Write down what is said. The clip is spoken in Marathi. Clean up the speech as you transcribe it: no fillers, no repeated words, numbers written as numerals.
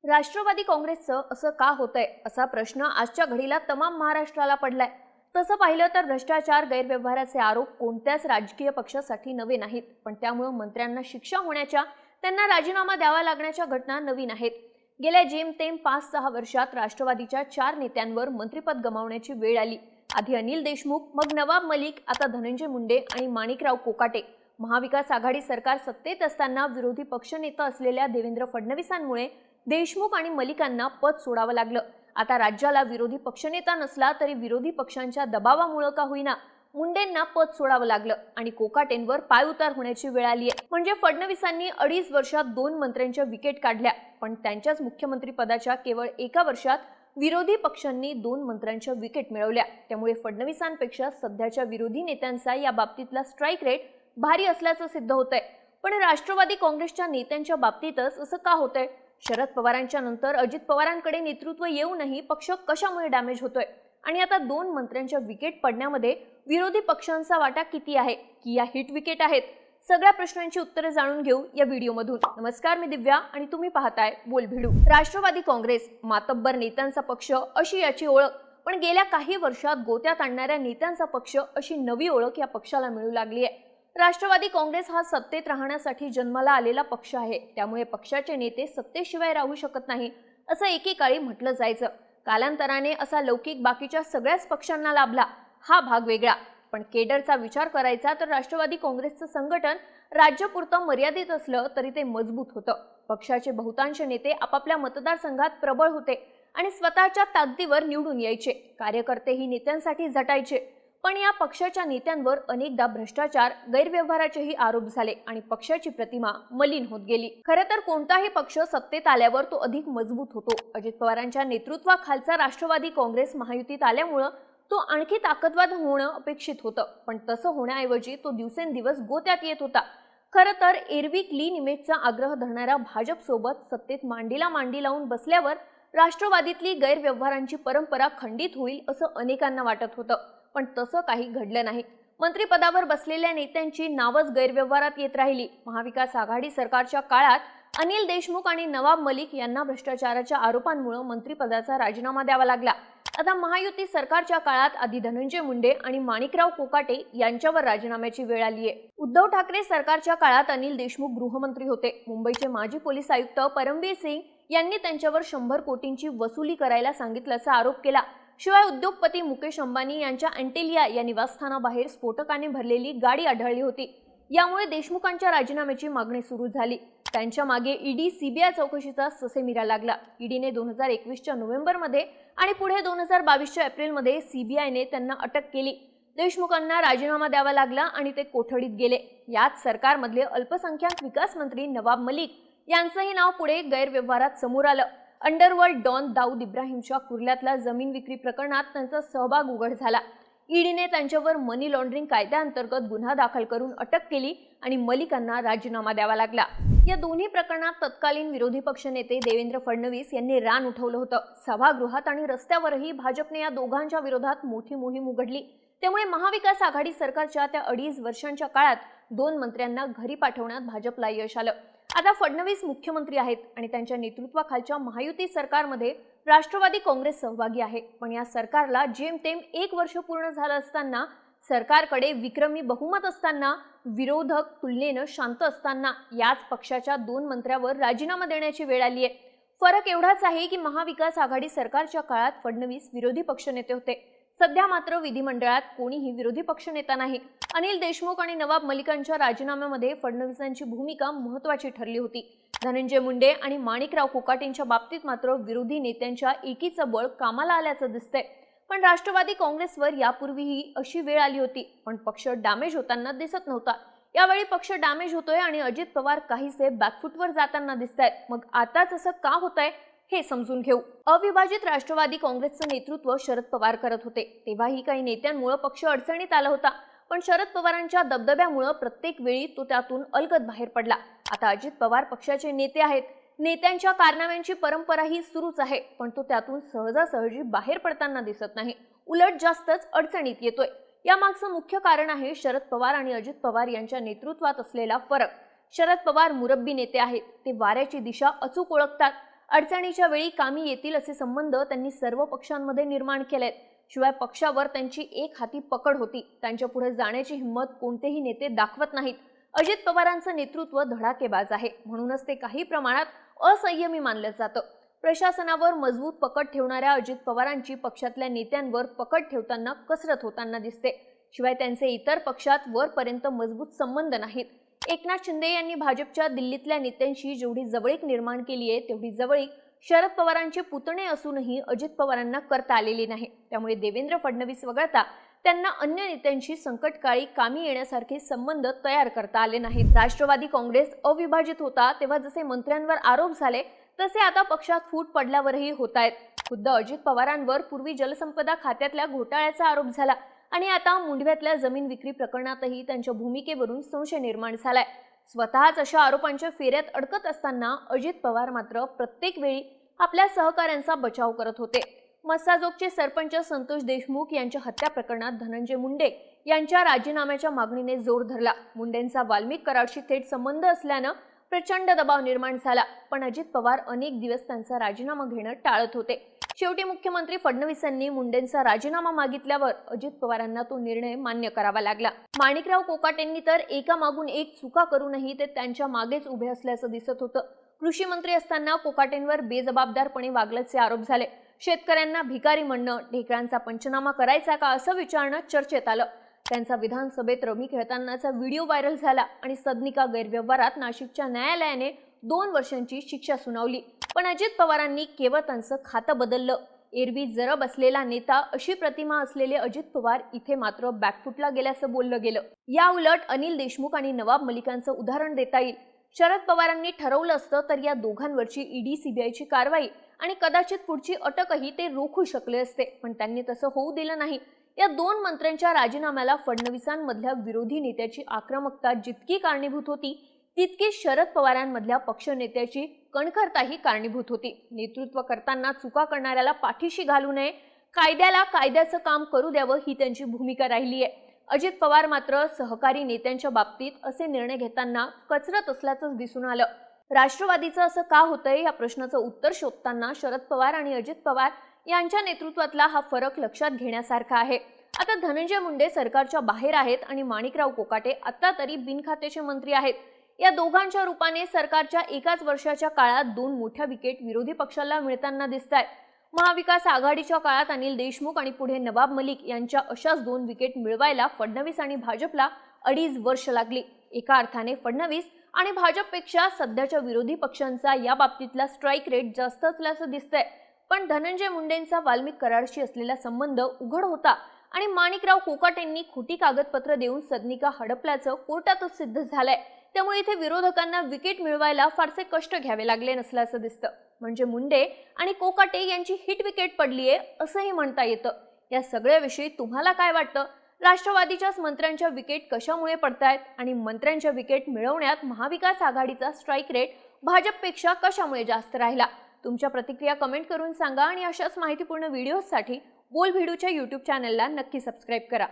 राष्ट्रवादी काँग्रेसचं असं का होतंय असा प्रश्न आजच्या घडीला तमाम महाराष्ट्राला पडलाय। तसं पाहिलं तर भ्रष्टाचार गैरव्यवहाराचे आरोप कोणत्याच राजकीय पक्षासाठी नवे नाहीत, पण त्यामुळे मंत्र्यांना शिक्षा होण्याच्या, त्यांना राजीनामा द्यावा लागण्याच्या घटना नवीन आहेत। गेल्या जेमतेम 5-6 वर्षात राष्ट्रवादीच्या 4 नेत्यांवर मंत्रिपद गमावण्याची वेळ आली। आधी अनिल देशमुख, मग नवाब मलिक, आता धनंजय मुंडे आणि माणिकराव कोकाटे। महाविकास आघाडी सरकार सत्तेत असताना विरोधी पक्षनेता असलेल्या देवेंद्र फडणवीसांमुळे देशमुख आणि मलिकांना पद सोडावं लागलं। आता राज्याला विरोधी पक्षनेता नसला तरी विरोधी पक्षांच्या दबावामुळे का होईना मुंडेंना पद सोडावं लागलं आणि कोकाटेंवर पायउतार होण्याची वेळ आली आहे। म्हणजे फडणवीसांनी 2.5 वर्षात 2 मंत्र्यांच्या विकेट काढल्या, पण त्यांच्याच मुख्यमंत्री पदाच्या केवळ 1 वर्षात विरोधी पक्षांनी 2 मंत्र्यांच्या विकेट मिळवल्या। त्यामुळे फडणवीसांपेक्षा सध्याच्या विरोधी नेत्यांचा या बाबतीतला स्ट्राईक रेट भारी असल्याचं सिद्ध होतंय। पण राष्ट्रवादी काँग्रेसच्या नेत्यांच्या बाबतीतच असं का होतंय? शरद पवारांच्या नंतर अजित पवारांकडे नेतृत्व येऊनही पक्ष कशामुळे डॅमेज होतोय? आणि आता 2 मंत्र्यांच्या विकेट पडण्यामध्ये विरोधी पक्षांचा वाटा किती आहे, की या हिट विकेट आहेत? सगळ्या प्रश्नांची उत्तरे जाणून घेऊ या व्हिडिओमधून। नमस्कार, मी दिव्या आणि तुम्ही पाहताय बोलभिडू। राष्ट्रवादी काँग्रेस मातब्बर नेत्यांचा पक्ष अशी याची ओळख, पण गेल्या काही वर्षात गोत्यात आणणाऱ्या नेत्यांचा पक्ष अशी नवी ओळख या पक्षाला मिळू लागली आहे। राष्ट्रवादी काँग्रेस हा सत्तेत राहण्यासाठी जन्माला आलेला पक्ष आहे, त्यामुळे पक्षाचे नेते सत्तेशिवाय राहू शकत नाही असं एकेकाळी म्हटलं जायचं। कालांतराने असा लौकिक बाकीच्या सगळ्याच पक्षांना लाभला, हा भाग वेगळा। पण केडरचा विचार करायचा तर राष्ट्रवादी काँग्रेसचं संघटन राज्यापुरतं मर्यादित असलं तरी ते मजबूत होतं। पक्षाचे बहुतांश नेते आपापल्या मतदारसंघात प्रबळ होते आणि स्वतःच्या ताकदीवर निवडून यायचे। कार्यकर्तेही नेत्यांसाठी झटायचे, पण या पक्षाच्या नेत्यांवर अनेकदा भ्रष्टाचार गैरव्यवहाराचेही आरोप झाले आणि पक्षाची प्रतिमा मलिन होत गेली। खरं तर कोणताही पक्ष सत्तेत आल्यावर तो अधिक मजबूत होतो। अजित पवारांच्या नेतृत्वाखालचा राष्ट्रवादी काँग्रेस महायुतीत आल्यामुळे तो आणखी ताकदवान होणं अपेक्षित होतं, पण तसं होण्याऐवजी तो दिवसेंदिवस गोत्यात येत होता। खरं तर एरवी क्लीन इमेजचा आग्रह धरणाऱ्या भाजप सोबत सत्तेत मांडीला मांडी लावून बसल्यावर राष्ट्रवादीतली गैरव्यवहारांची परंपरा खंडित होईल असं अनेकांना वाटत होतं, पण तसं काही घडलं नाही। मंत्रिपदावर बसलेल्या नेत्यांची नावच गैरव्यवहारात येत राहिली। महाविकास आघाडी सरकारच्या काळात अनिल देशमुख आणि नवाब मलिक यांना भ्रष्टाचाराच्या आरोपांमुळे मंत्रिपदाचा राजीनामा द्यावा लागला। आता महायुती सरकारच्या काळात आधी धनंजय मुंडे आणि माणिकराव कोकाटे यांच्यावर राजीनाम्याची वेळ आली आहे। उद्धव ठाकरे सरकारच्या काळात अनिल देशमुख गृहमंत्री होते। मुंबईचे माजी पोलीस आयुक्त परमबीर सिंग यांनी त्यांच्यावर 100 कोटींची वसुली करायला सांगितल्याचा आरोप केला। शिवाय उद्योगपती मुकेश अंबानी यांच्या अँटेलिया या निवासस्थानाबाहेर स्फोटकाने भरलेली गाडी आढळली होती। यामुळे देशमुखांच्या राजीनाम्याची मागणी सुरू झाली। त्यांच्या मागे ईडी सीबीआय चौकशीचा ससेमिरा लागला। ईडीने 2021च्या नोव्हेंबरमध्ये आणि पुढे 2022च्या एप्रिलमध्ये सीबीआयने त्यांना अटक केली। देशमुखांना राजीनामा द्यावा लागला आणि ते कोठडीत गेले। यात सरकारमधले अल्पसंख्याक विकास मंत्री नवाब मलिक यांचंही नाव पुढे गैरव्यवहारात समोर आलं। अंडरवर्ल्ड डॉन दाऊद इब्राहिमच्या कुर्ल्यातल्या जमीन विक्री प्रकरणात त्यांचा सहभाग उघड झाला। ईडीने त्यांच्यावर मनी लॉन्ड्रिंग कायद्याअंतर्गत गुन्हा दाखल करून अटक केली आणि मलिकांना राजीनामा द्यावा लागला। या दोन्ही प्रकरणात तत्कालीन विरोधी पक्षनेते देवेंद्र फडणवीस यांनी रान उठवलं होतं। सभागृहात आणि रस्त्यावरही भाजपने या दोघांच्या विरोधात मोठी मोहीम उघडली। त्यामुळे महाविकास आघाडी सरकारच्या त्या 2.5 वर्षांच्या काळात 2 मंत्र्यांना घरी पाठवण्यात भाजपला यश आलं। आता फडणवीस मुख्यमंत्री आहेत आणि त्यांच्या नेतृत्वाखालच्या महायुती सरकारमध्ये राष्ट्रवादी काँग्रेस सहभागी आहे। पण या सरकारला जेमतेम 1 वर्ष पूर्ण झालं असताना, सरकारकडे विक्रमी बहुमत असताना, विरोधक तुलनेनं शांत असताना याच पक्षाच्या 2 मंत्र्यावर राजीनामा देण्याची वेळ आली आहे। फरक एवढाच आहे की महाविकास आघाडी सरकारच्या काळात फडणवीस विरोधी पक्षनेते होते, सध्या मात्र विधिमंडळात कोणीही विरोधी पक्षनेता नाही। अनिल देशमुख आणि नवाब मलिकांच्या राजीनाम्यामध्ये फडणवीसांची भूमिका महत्त्वाची ठरली होती। धनंजय मुंडे आणि माणिकराव कोकाटेंच्या बाबतीत मात्र विरोधी नेत्यांच्या एकीचं बळ कामाला आल्याचं दिसतंय। पण राष्ट्रवादी काँग्रेसवर यापूर्वीही अशी वेळ आली होती, पण पक्ष डॅमेज होताना दिसत नव्हता। यावेळी पक्ष डॅमेज होतोय आणि अजित पवार काहीसे बॅकफुटवर जाताना दिसतायत। मग आताच असं का होतंय हे समजून घेऊ। अविभाजित राष्ट्रवादी काँग्रेसचं नेतृत्व शरद पवार करत होते, तेव्हाही काही नेत्यांमुळे पक्ष अडचणीत आला होता, पण शरद पवारांच्या दबदब्यामुळे प्रत्येक वेळी तो त्यातून अलगद बाहेर पडला। आता अजित पवार पक्षाचे नेते आहेत, नेत्यांच्या कारनाम्यांची परंपराही सुरूच आहे, पण तो त्यातून सहजासहजी बाहेर पडताना दिसत नाही, उलट जास्तच अडचणीत येतोय। यामागचं मुख्य कारण आहे शरद पवार आणि अजित पवार यांच्या नेतृत्वात असलेला फरक। शरद पवार मुरब्बी नेते आहेत, ते वाऱ्याची दिशा अचूक ओळखतात अडचणीच्या वेळी कामी येतील असे संबंध त्यांनी सर्व पक्षांमध्ये निर्माण केलेत. शिवाय पक्षावर त्यांची एक हाती पकड होती. त्यांच्या पुढे जाण्याची हिंमत कोणतेही नेते दाखवत नाहीत. अजित पवारांचं नेतृत्व धडाकेबाज आहे, म्हणूनच ते काही प्रमाणात असंयमी मानलं जातं. प्रशासनावर मजबूत पकड ठेवणाऱ्या अजित पवारांची पक्षातल्या नेत्यांवर पकड ठेवताना कसरत होताना दिसते. शिवाय त्यांचे इतर पक्षात वरपर्यंत मजबूत संबंध नाहीत. एकनाथ शिंदे यांनी भाजपच्या दिल्लीतल्या नेत्यांशी जेवढी जवळीक निर्माण केली आहे तेवढी जवळीक शरद पवारांचे पुतणे असूनही अजित पवारांना करता आलेली नाही. त्यामुळे देवेंद्र फडणवीस वगळता त्यांना अन्य नेत्यांशी संकटकाळी कामी येण्यासारखे संबंध तयार करता आले नाहीत. राष्ट्रवादी काँग्रेस अविभाजित होता तेव्हा जसे मंत्र्यांवर आरोप झाले तसे आता पक्षात फूट पडल्यावरही होत आहेत. खुद्द अजित पवारांवर पूर्वी जलसंपदा खात्यातल्या घोटाळ्याचा आरोप झाला आणि आता मुंढव्यातल्या जमीन विक्री प्रकरणातही त्यांच्या भूमिकेवरून संशय निर्माण झालाय. स्वतःच अशा आरोपांच्या फेऱ्यात अडकत असताना अजित पवार मात्र प्रत्येक वेळी आपल्या सहकाऱ्यांचा बचाव करत होते. मस्साजोगचे सरपंच संतोष देशमुख यांच्या हत्या प्रकरणात धनंजय मुंडे यांच्या राजीनाम्याच्या मागणीने जोर धरला. मुंडेंचा वाल्मिक कराडशी थेट संबंध असल्यानं प्रचंड दबाव निर्माण झाला, पण अजित पवार अनेक दिवस त्यांचा राजीनामा घेणं टाळत होते. शेवटी मुख्यमंत्री फडणवीसांनी मुंडेंचा राजीनामा मागितल्यावर अजित पवारांना तो निर्णय मान्य करावा लागला. माणिकराव कोकाटेंनी तर एकामागून एक चुका करूनही ते त्यांच्या मागेच उभे असल्याचं दिसत होतं. कृषी मंत्री असताना कोकाटेंवर बेजबाबदारपणे वागल्याचे आरोप झाले. शेतकऱ्यांना भिकारी म्हणणं, ढेकळांचा पंचनामा करायचा का असं विचारणं चर्चेत आलं. त्यांचा विधानसभेत रमी खेळतानाचा व्हिडिओ व्हायरल झाला आणि सदनिका गैरव्यवहारात नाशिकच्या न्यायालयाने 2 वर्षांची शिक्षा सुनावली. पण अजित पवारांनी केवळ त्यांचं खातं बदललं. एरवी जरब असलेला नेता अशी प्रतिमा असलेले अजित पवार इथे मात्र बॅकफुटला गेल्याचं बोललं गेलं. या उलट अनिल देशमुख आणि नवाब मलिकांचं उदाहरण देता येईल. शरद पवारांनी ठरवलं असतं तर या दोघांवरची ईडी सीबीआयची कारवाई आणि कदाचित पुढची अटकही ते रोखू शकले असते, पण त्यांनी तसं होऊ दिलं नाही. या 2 मंत्र्यांच्या राजीनाम्याला फडणवीसांमधल्या विरोधी नेत्याची आक्रमकता जितकी कारणीभूत होती तितकी शरद पवारांमधल्या पक्षनेत्याची कणखरताही कारणीभूत होती. नेतृत्व करताना चुका करणाऱ्याला पाठीशी घालू नये, कायद्याला कायद्याचं काम करू द्यावं ही त्यांची भूमिका राहिली आहे. अजित पवार मात्र सहकारी नेत्यांच्या बाबतीत असे निर्णय घेताना कचरत असल्याचंच दिसून आलं. राष्ट्रवादीचं असं का होतंय या प्रश्नाचं उत्तर शोधताना शरद पवार आणि अजित पवार यांच्या नेतृत्वातला हा फरक लक्षात घेण्यासारखा आहे. आता धनंजय मुंडे सरकारच्या बाहेर आहेत आणि माणिकराव कोकाटे आता तरी बिनखात्याचे मंत्री आहेत. या दोघांच्या रूपाने सरकारच्या एकाच वर्षाच्या काळात 2 मोठ्या विकेट विरोधी पक्षाला मिळताना दिसतायत. महाविकास आघाडीच्या काळात अनिल देशमुख आणि पुढे नवाब मलिक यांच्या अशाच 2 विकेट मिळवायला फडणवीस आणि भाजपला 2.5 वर्ष लागली. एका अर्थाने फडणवीस आणि भाजपपेक्षा सध्याच्या विरोधी पक्षांचा या बाबतीतला स्ट्राईक रेट जास्त असल्याचं दिसतंय. पण धनंजय मुंडेंचा वाल्मिक कराडशी असलेला संबंध उघड होता आणि माणिकराव कोकाटेंनी खोटी कागदपत्र देऊन सदनिका हडपल्याचं कोर्टातच सिद्ध झालंय. त्यामुळे इथे विरोधकांना विकेट मिळवायला फारसे कष्ट घ्यावे लागले नसल्याचं दिसतं. म्हणजे मुंडे आणि कोकाटे यांची हिट विकेट पडलीये असंही म्हणता येतं. या सगळ्याविषयी तुम्हाला काय वाटतं? राष्ट्रवादीच्याच मंत्र्यांच्या विकेट कशामुळे पडतायत आणि मंत्र्यांच्या विकेट मिळवण्यात महाविकास आघाडीचा स्ट्राईक रेट भाजपपेक्षा कशामुळे जास्त राहिला? तुमच्या प्रतिक्रिया कमेंट करून सांगा आणि अशाच माहितीपूर्ण व्हिडिओसाठी बोल भिडूच्या YouTube चॅनलला नक्की सबस्क्राईब करा.